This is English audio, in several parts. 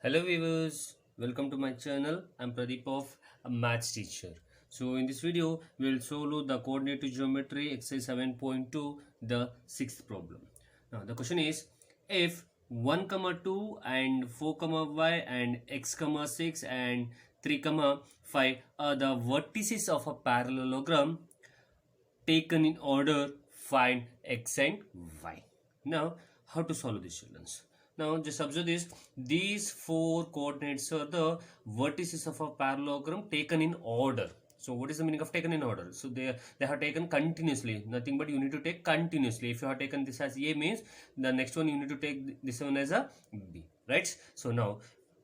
Hello viewers, welcome to my channel. I'm Pradeep of a maths teacher. So in this video, we'll solve the coordinate geometry exercise 7.2, the sixth problem. Now the question is, if 1 comma 2 and 4 comma y and x comma 6 and 3 comma 5 are the vertices of a parallelogram taken in order, find x and y. Now, how to solve this, children? Now, just observe this. These four coordinates are the vertices of a parallelogram taken in order. So, what is the meaning of taken in order? So, they have taken continuously. Nothing but you need to take continuously. If you have taken this as A means, the next one you need to take this one as a B. Right? So, now,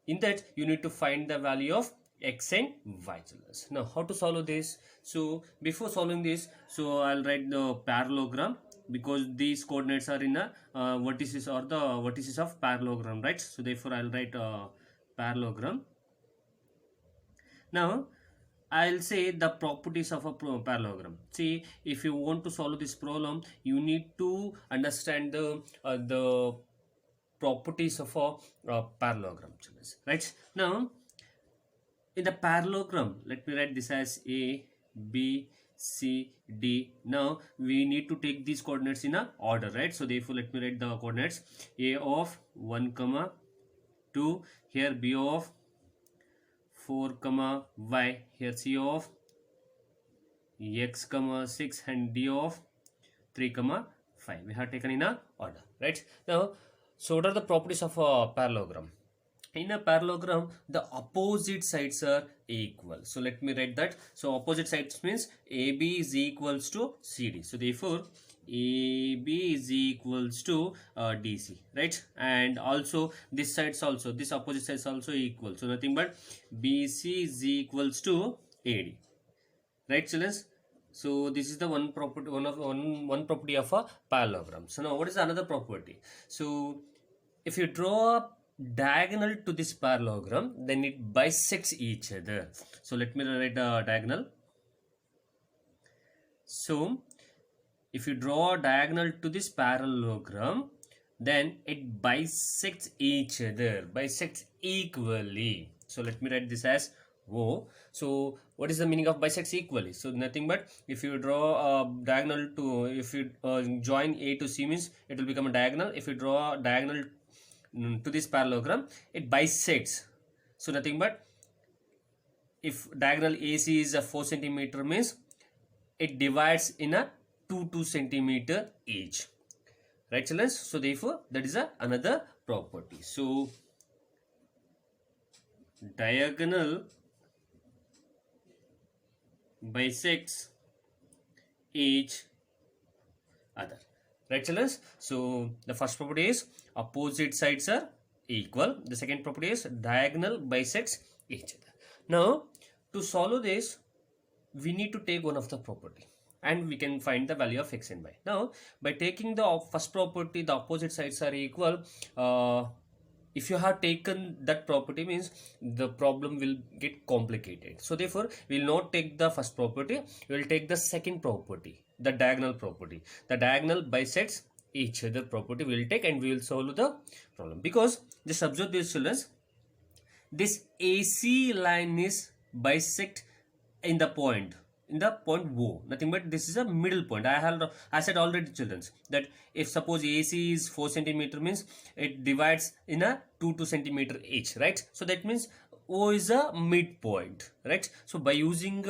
in that you need to find the value of x and y, children. Now how to solve this? So before solving this, so I'll write the parallelogram, because these coordinates are in a vertices or the vertices of parallelogram, right? So therefore I'll write parallelogram. Now I'll say the properties of a parallelogram. See, if you want to solve this problem, you need to understand the properties of a parallelogram, right? Now in the parallelogram, let me write this as A, B, C, D. Now we need to take these coordinates in a order, right? So therefore let me write the coordinates. A of 1 comma 2, here B of 4 comma y, here C of x comma 6 and D of 3 comma 5. We have taken in a order, right? Now, so what are the properties of a parallelogram? In a parallelogram, the opposite sides are equal. So let me write that. So opposite sides means AB is equals to CD. So therefore AB is equals to DC, right? And also this sides also, this opposite sides also equal. So nothing but BC is equals to AD, right, children? So this is the one property, one property of a parallelogram. So now what is another property? So if you draw a diagonal to this parallelogram, then it bisects each other. So let me write a diagonal. So if you draw a diagonal to this parallelogram, then it bisects each other, bisects equally. So let me write this as O. So what is the meaning of bisects equally? So nothing but if you draw a diagonal to, if you join A to C means it will become a diagonal. If you draw a diagonal to this parallelogram, it bisects. So nothing but if diagonal AC is a 4 centimeter means it divides in a 2 centimeter each, right, children? So therefore that is another property. So diagonal bisects each other, right, children? So the first property is opposite sides are equal. The second property is diagonal bisects each other. Now to solve this, we need to take one of the property and we can find the value of x and y. Now by taking the first property, the opposite sides are equal, if you have taken that property means the problem will get complicated. So therefore we will not take the first property, we will take the second property, the diagonal property. The diagonal bisects each other property we will take, and we will solve the problem. Because just observe these, children, this AC line is bisect in the point O. Nothing but this is a middle point. I said already, children, that if suppose AC is 4 centimeter means it divides in a 2 centimeter each, right? So that means O is a midpoint, right? So by using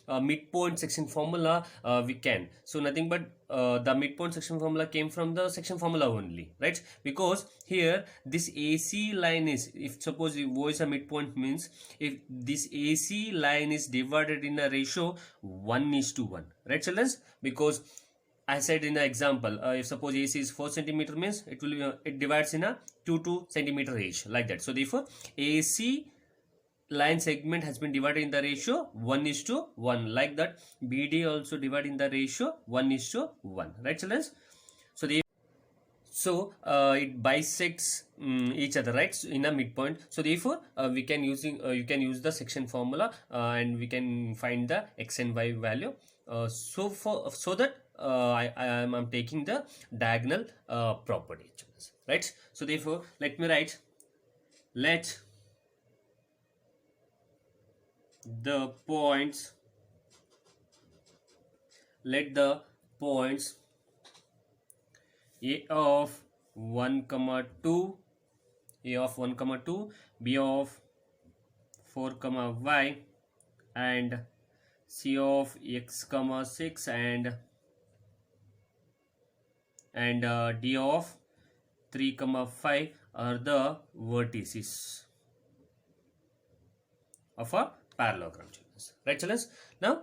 a midpoint section formula, we can. So nothing but the midpoint section formula came from the section formula only, right? Because here this AC line is, if suppose O is a midpoint means if this AC line is divided in a ratio 1:1, right, children? Because I said in the example, if suppose AC is 4 centimeter means it will it divides in a 2 centimeter each, like that. So therefore AC line segment has been divided in the ratio 1:1, like that. BD also divided in the ratio 1:1, right, children? So it bisects each other, right, in a midpoint. So therefore we can using you can use the section formula and we can find the x and y value. So that I am taking the diagonal property, right? So therefore let me write, let the points, let the points a of 1 comma 2, a of 1 comma 2, b of 4 comma y, and c of x comma 6, and d of 3 comma 5 are the vertices of a parallelogram, right children? Now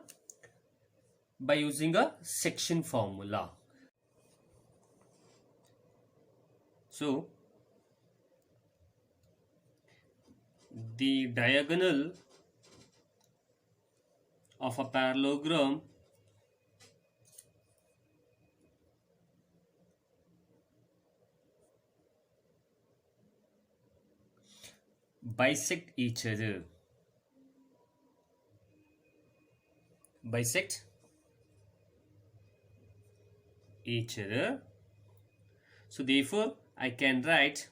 by using a section formula, so the diagonal of a parallelogram bisect each other, bisect each other. So therefore I can write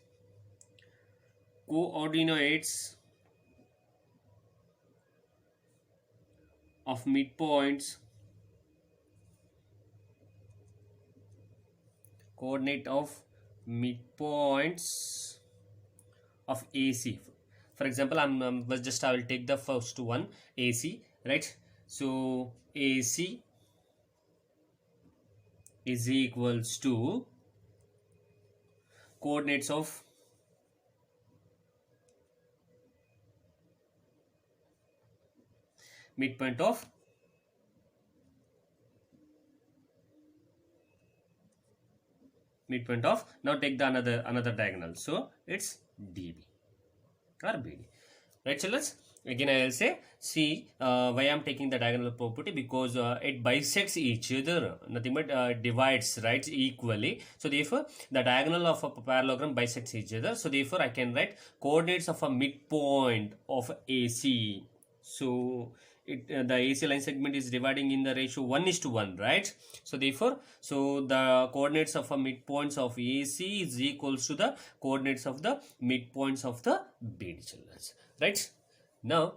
coordinates of midpoints, coordinate of midpoints of AC. For example, I will take the first one, AC, right? So AC is equals to coordinates of midpoint of now take the another diagonal, so it's DB or BD, right children? Again I will say, see why I am taking the diagonal property, because it bisects each other, nothing but divides, right, equally. So therefore the diagonal of a parallelogram bisects each other, so therefore I can write coordinates of a midpoint of AC. So the AC line segment is dividing in the ratio 1:1, right? So therefore, so the coordinates of a midpoints of AC is equals to the coordinates of the midpoints of the BD, children, right? Now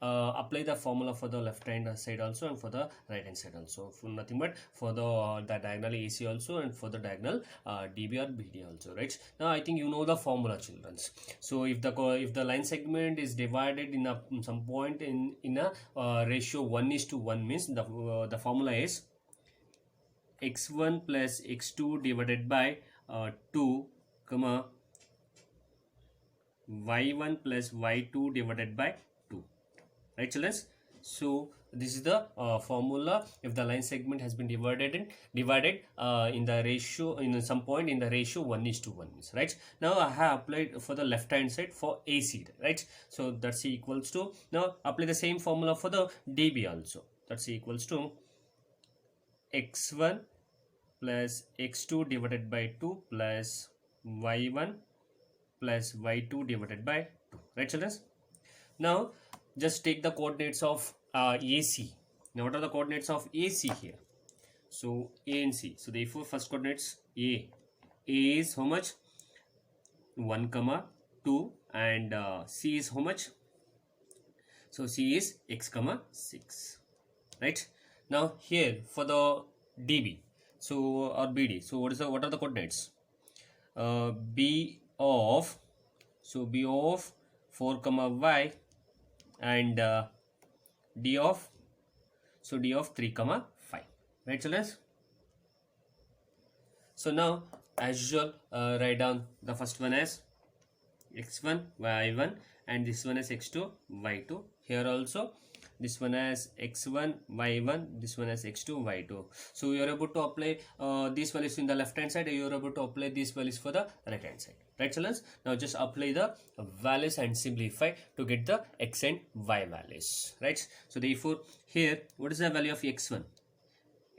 apply the formula for the left hand side also and for the right hand side also, for nothing but for the diagonal AC also and for the diagonal DB or BD also, right? Now I think you know the formula, children. So if the line segment is divided in some point in a ratio 1:1, means the formula is x1 plus x2 divided by 2 comma y1 plus y2 divided by 2, right children? So this is the formula if the line segment has been divided in the ratio, in some point in the ratio 1:1, right? Now I have applied for the left hand side for AC, right? So that's equals to, now apply the same formula for the DB also, that's equals to x1 plus x2 divided by 2 plus y1 plus y2 divided by 2, right children? Now just take the coordinates of AC. Now what are the coordinates of AC here? So A and C. So therefore first coordinates A is how much? 1 comma 2, and C is how much? So C is x comma 6, right? Now here for the DB, so or BD, so what are the coordinates? B of, so B of 4 comma y, and D of, so D of 3 comma 5, right children? So now as usual write down the first one as x1 y1, and this one as x2 y2. Here also this one as x1 y1, this one as x2 y2. So you are able to apply these values in the left hand side, you are able to apply these values for the right hand side, right children? Now just apply the values and simplify to get the x and y values, right? So therefore here what is the value of x1?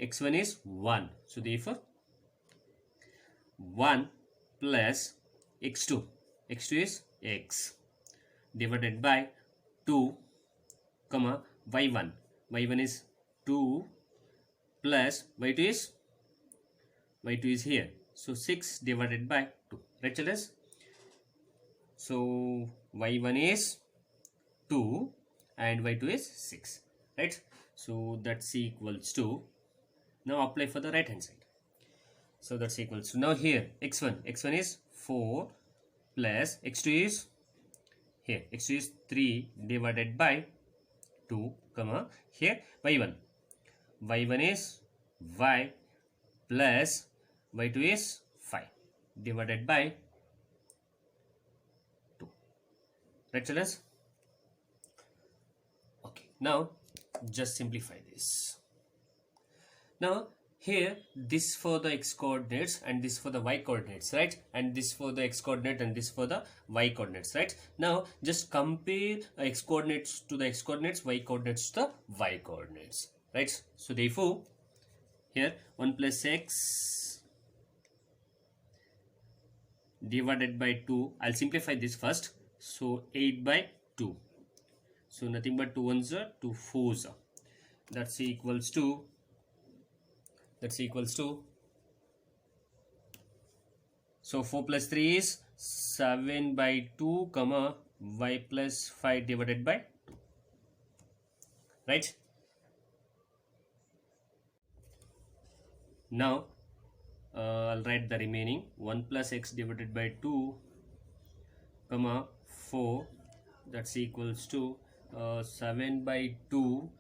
X1 is 1, so therefore 1 plus x2, x2 is x, divided by 2 comma y1, y1 is 2 plus y2 is here, so 6 divided by 2, right children? So y1 is 2 and y2 is 6, right? So that's equals to, now apply for the right hand side. So that's equals to, now here x1 is 4 plus x2 is, here x2 is 3 divided by 2 comma, here y1 is y plus y2 is 5 divided by 2, right children? Okay, now just simplify this. Now here this for the x coordinates and this for the y coordinates, right? And this for the x coordinate and this for the y coordinates, right? Now just compare x coordinates to the x coordinates, y coordinates to the y coordinates, right? So therefore here 1 plus x divided by 2, I'll simplify this first. So 8 by 2, so nothing but 2 ones are 2 fours are, that's equals to so 4 plus 3 is 7 by 2 comma y plus 5 divided by 2, right? Now I'll write the remaining 1 plus x divided by 2 comma 4, that's equals to 7 by 2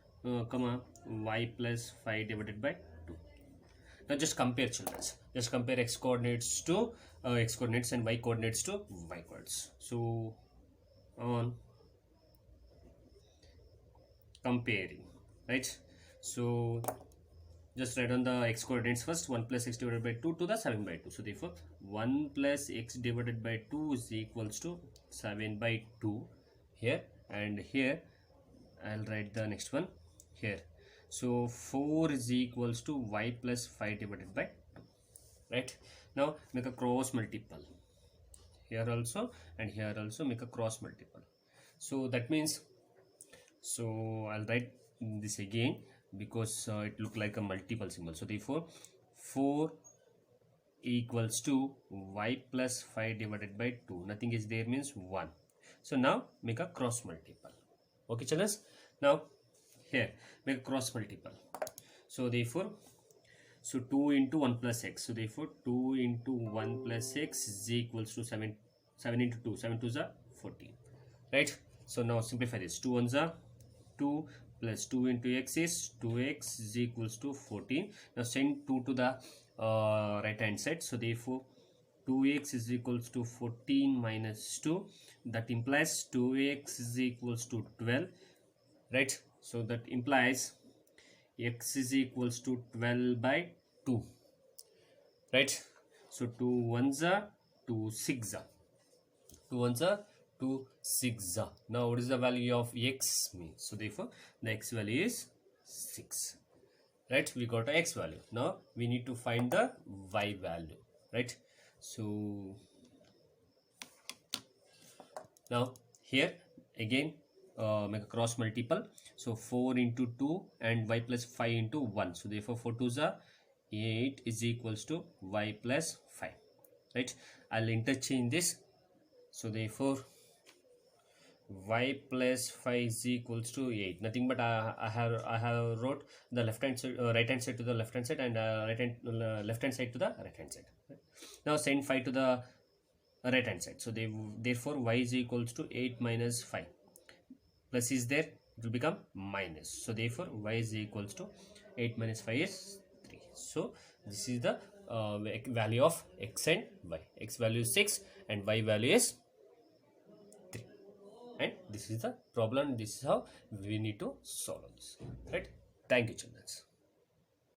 comma y plus 5 divided by 2. Now just compare children, just compare x coordinates to x coordinates and y coordinates to y coordinates. So on comparing, right? So just write on the x coordinates first. 1 plus x divided by 2 to the 7 by 2. So therefore 1 plus x divided by 2 is equals to 7 by 2 here, and here I'll write the next one here. So 4 is equals to y plus 5 divided by 2, right? Now make a cross multiple here also and here also, make a cross multiple. So that means, so I'll write this again because it look like a multiple symbol. So therefore 4 equals to y plus 5 divided by 2, nothing is there means 1. So now make a cross multiple. Okay children, now here make a cross multiple. So therefore, so 2 into 1 plus x, so therefore 2 into 1 plus x is equals to 7 into 2, 7 2s are 14, right? So now simplify this. 2 1s are 2 plus 2 into x is 2x is equals to 14. Now send 2 to the right hand side. So therefore 2x is equals to 14 minus 2, that implies 2x is equals to 12, right? So that implies x is equals to 12 by 2, right? So 2 1s are 2 6 are 2 1s are 2 6 are. Now what is the value of x means? So therefore the x value is 6, right? We got a x value. Now we need to find the y value, right? So now here again make a cross multiple. So 4 into 2 and y plus 5 into 1. So therefore 4 2s are 8 is equals to y plus 5, right? I'll interchange this. So therefore y plus 5 is equals to 8, nothing but I have wrote the left hand side, right hand side to the left hand side, and left hand side to the right hand side, right? Now send 5 to the right hand side. So therefore y is equals to 8 minus 5, plus is there, it will become minus. So therefore y is equals to 8 minus 5 is 3. So this is the value of x and y. X value is 6 and y value is 3, and this is the problem. This is how we need to solve this, right? Thank you children.